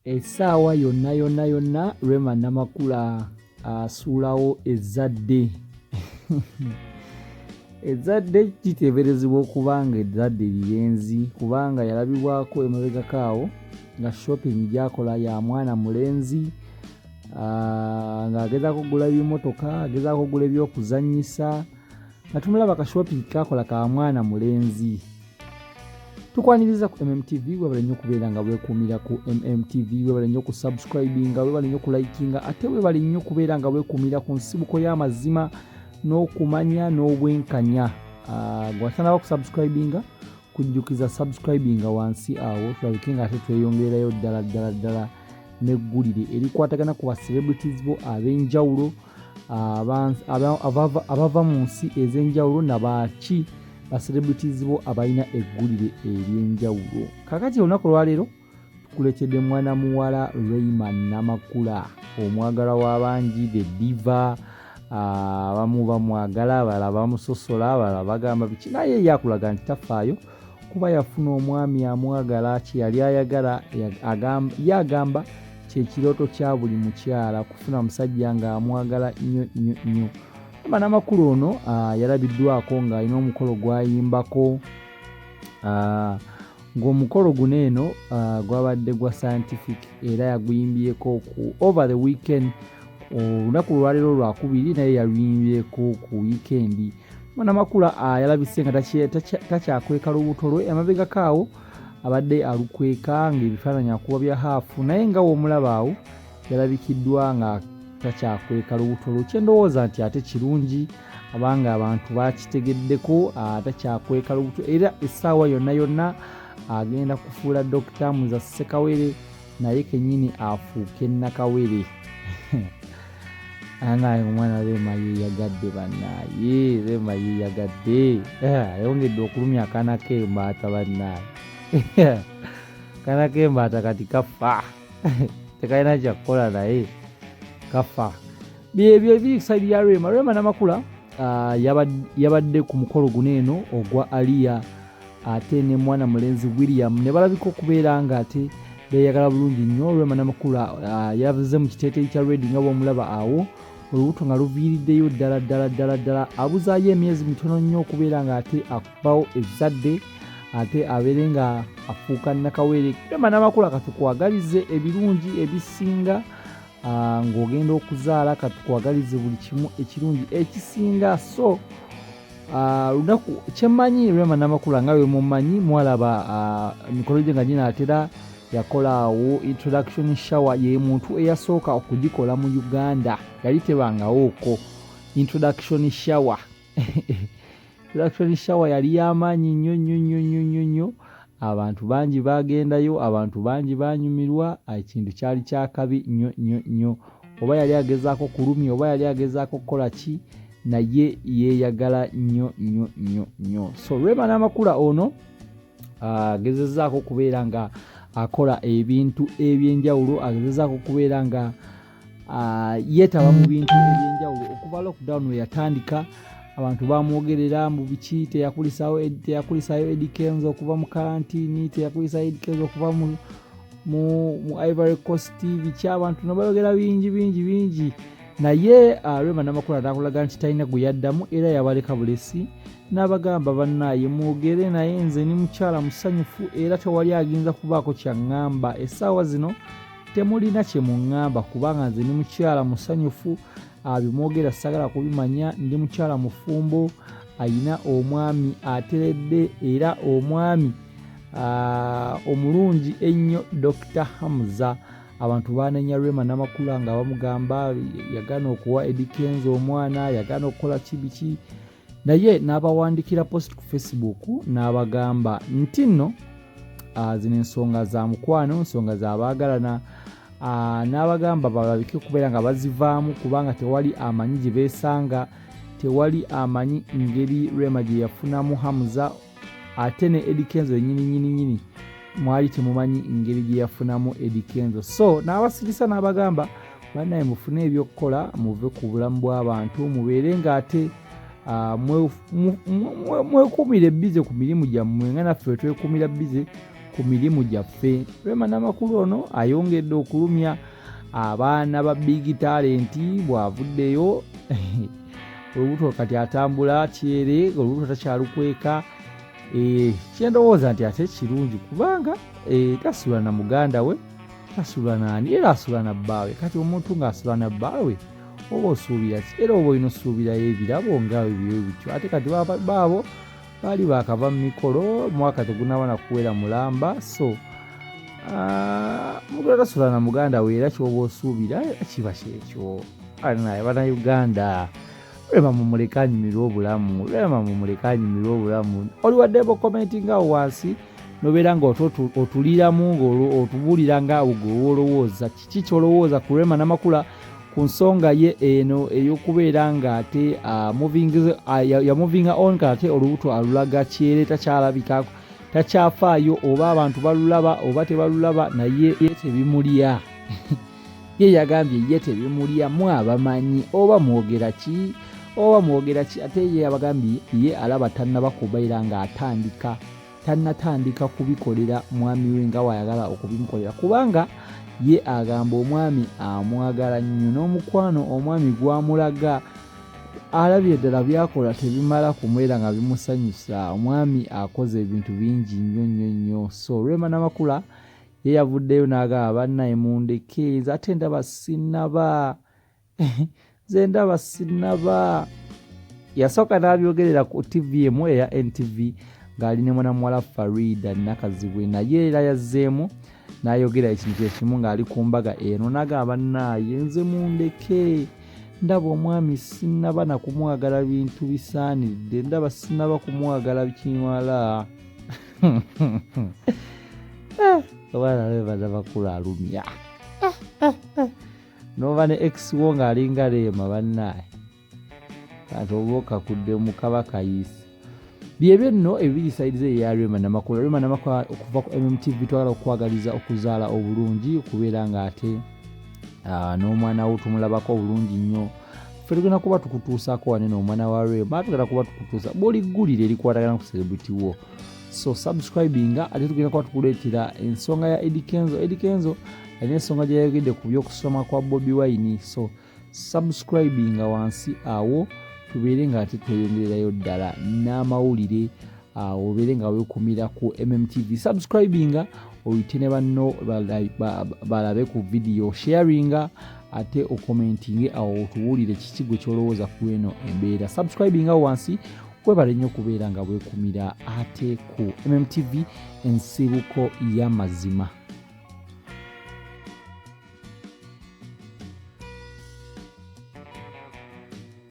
Esaawa yonna Rema Namakula asuulawo ezzadde. Ezzadde kiteeberezebwa okubanga ezzadde lirenzi kubanga yalabibwako emabegako awo nga shopping gy'akola ya mwana mulenzi ng'agezaako okugula ebimotoka, agezaako okugula ebyokuzannyisa nga tumulaba ka shopping k'akola ka mwana mulenzi. Tukwaniriza ku MMTV webale nnyo okubeera nga weekuumira ku MMTV, webale nnyo okusubscribinga, webale nnyo okulikinga, ate webale nnyo okubeera nga weekuumira ku nsibuko y'amazima n'okumanya n'obwenkanya. Gwatanaba okusubscribinga kujjukiza subscribinga wansi awo tulabike nga ate tweyongerayo ddala n'eggulire erikwatagana ku ba-celebrities bo ab'enjawulo abava mu nsi ez'enjawulo nabaki ba-celebrities bo abalina eggulire ery'enjawulo. Kakati olunaku lwaleero tukuletedde mwana muwala Rema Namakula, omwagalwa w'abangi, the diva. Abamu bamwagala, abalala bamusosola, abalala bagamba biki, naye yakulaga nti tafaayo kuba yafuna omwami amwagala, kye yali ayagala yagamba kyekirooto kya buli mukyala kufuna musajja ng'amwagala nnyo. Rema Namakula ono yalabiddwako ng'alina omukolo gw'ayimbako, ng'omukolo guno eno gwabadde gwa scientific era yaguyimbyeko ku over the weekend. Olunaku lwaleero lwakubiri naye yaluyimbyeko ku wiikendi. Rema Namakula yalabise nga takyakweka lubuto lwe, emabegako awo abadde alukweka ng'ebifaananyi akuba bya haafu, naye nga w'omulaba awo yalabikiddwa nga takyakweka lubuto lwe. Kyendowooza nti ate kirungi abanga abantu bakitegeddeko takyakweka lubuto, era essaawa yonna agenda kufuula Dr. Muza Ssekawere naye kennyini afuuke Nakawere. Anaye omwana Rema yeeyagadde bannaaye, Rema yeeyagadde, ayongedde okulumya akaana k'embaata bannaaye. Akaana k'embaata kati kafa, tekalina kyakukola naye kafa. Byebyo ebiri ku sayidi ya Rema. Rema Namakula yabadde ku mukolo guno eno ogwa Aliya ate ne mwana mulenzi William ne balabika okubeera nga ate beeyagala bulungi nnyo. Rema Namakula yavuze mu kiteeteeyi kya red nga bw'omulaba awo, olubuto nga luviiriddeyo ddala abuzaayo emyezi mitono nnyo okubeera nga ate akubawo ezzadde ate abeere nga afuuka Nakawere. Rema Namakula katukwagalize ebirungi ebisinga ng'ogenda okuzaala, katukwagalize buli kimu ekirungi ekisinga. So lunaku kyemmanyi Rema Namakula nga we mumanyi mwalaba emikolo gye nga ginaatera yakolaawo introduction shower, ye muntu eyasooka okugikola mu Uganda, yali tebangawooko introduction shower. Introduction shower yali y'amaanyi nnyo, abantu bangi bagendayo, abantu bangi banyumirwa, ekintu kyali kyakabi nnyo. Oba yali agezaako kulumya, oba yali agezaako kukola ki, naye yeeyagala nnyo. So Rema Namakula ono agezezaako okubeera nga akola ebintu ebyenjawulo, agezezaako okubeera nga yeetaba mu bintu ebyenjawulo. Okuva lockdown we yatandika abantu bamwogerera mu biki, teyakulisaayo Eddie Kenzo okuva mu karantini, teyakulisaayo Eddie Kenzo okuva mu Ivory Coast, biki abantu nabayogera bingi, naye Rema Namakula nakulaga nti talina gwe yaddamu era yabaleka bulesi n'abagamba bannaaye mwogere naye nze ni mukyala musanyufu era tewali aginza kubaako kyaŋŋamba. Essaawa zino temulina kye muŋŋamba kubanga nze ni mukyala musanyufu, bimwogera sagala kubimanya. Ndi mukyala mufumbo, ayina omwami ateredde era omwami omulungi ennyo, Dr. Hamza. Abantu baanenya Rema Namakula nga bamugamba yagaana okuwa Eddie Kenzo omwana, yagaana okukola kibiki, naye n'abawandikira post ku Facebook n'abagamba nti nno zino ensonga za mukwano, ensonga za baagalana, n'abagamba balabike okubeera nga bazivaamu kubanga tewali amanyi gye beesanga, tewali amanyi ngeri Rema gye yafunamu Hamza, ate ne Eddie Kenzo yennyini mwali temumanyi ngeri gye yafunamu Eddie Kenzo. So n'abasirisa n'abagamba bannaye mufune ebyokukola, muve ku bulamu bw'abantu, mubeere ng'ate mwekuumire bize ku mirimu gyammwe nga naffe twekuumira bize ku mirimu gyaffe. Rema Namakula ono ayongedde okulumya abaana ba big talent bw'avuddeyo Olubuto kati atambula kyere, Olubuto takyalukweka. Kyendowooza nti ate kirungi kubanga tasula na muganda we, tasula nani, era asula na bbaawe. Kati omuntu ng'asula na bbaawe oba osuubira ki? Era oba olina osuubirayo ebirabo ngaawe byo bityo. Ate kati baabo baali baakava mu mikolo, mwaka tegunaaba na kuwera mulamba. So omuntu atasula na muganda we era ky'oba osuubira kiba kyekyo. Naye bannayuganda, Rema mumuleka anyumirwa obulamu, Rema mumuleka anyumirwa obulamu. Oli waddeko commenting awo wansi nobeera nga otuliramu ng'otubuulira ngaawo gw'olowooza. Kiki ky'olowooza ku Rema Namakula ku nsonga ye eno ey'okubeera ng'ate yamuvinga on kate Olubuto alulaga kyere, takyalabika, takyafaayo oba abantu balulaba oba tebalulaba, naye ye tebimulya. Ye yagambye ye tebimulya, mwabamanyi oba mwogera ki ate ye abagambye ye alaba tannaba kubeera tannatandika kubikolera mwami we nga wayagala okubimukolera, kubanga ye agamba omwami amwagala nnyo n'omukwano omwami gwamulaga alabye ddala byakola tebimala kumwera nga bimusanyusa. Omwami akoze ebintu bingi nnyo. So Rema Namakula ye yavuddeyo n'agamba bannaye mundeke, nze ate ndaba sinnaba. Yasooka n'abyogerera ku TV emu eya NTV ng'ali ne mwana muwala Farida Nakazibwe, naye era yazzeemu n'ayogera ekintu ekimu ng'ali ku mbaga eno n'agamba bannaye nze mundeke, ndaba omwami sinnaba na kumwagala bintu bisaanidde, ndaba sinnaba kumwagala bikinwala. Abaana Rema Namakula alumya. Nova ne ex wo ng'alinga Rema bannaye. Kati oba okakudde mu kabaka yiisi. Byebyo nno ebiri saidize eya Rema Namakula. Rema Namakula okuva ku MMTV twagala okukwagaliza okuzaala obulungi, okubeera ng'ate n'omwana wo tumulabako obulungi nnyo. Ffe tugenda kuba tukutuusaako wane n'omwana wa Rema, tugenda kuba tukutuusa buli ggulire erikwatagana ku celebrity wo. So subscribinga, ate tugenda kuba tukuleetera ensonga ya Eddie Kenzo alina ensonga gye yayogedde ku by'okusoma kwa Bobi Wine. So subscribinga wansi awo tubeere nga ate tweyongererayo ddala n'amawulire obeere nga weekumira ku MMTV. Subscribinga oyite ne banno balabe ku video, sharinga ate okomentinge awo otuwulire kiki gwe kyolowooza ku eno embeera. Subscribinga wansi kwebale nnyo kubeera nga weekumira ate ku MMTV ensibuko y'amazima.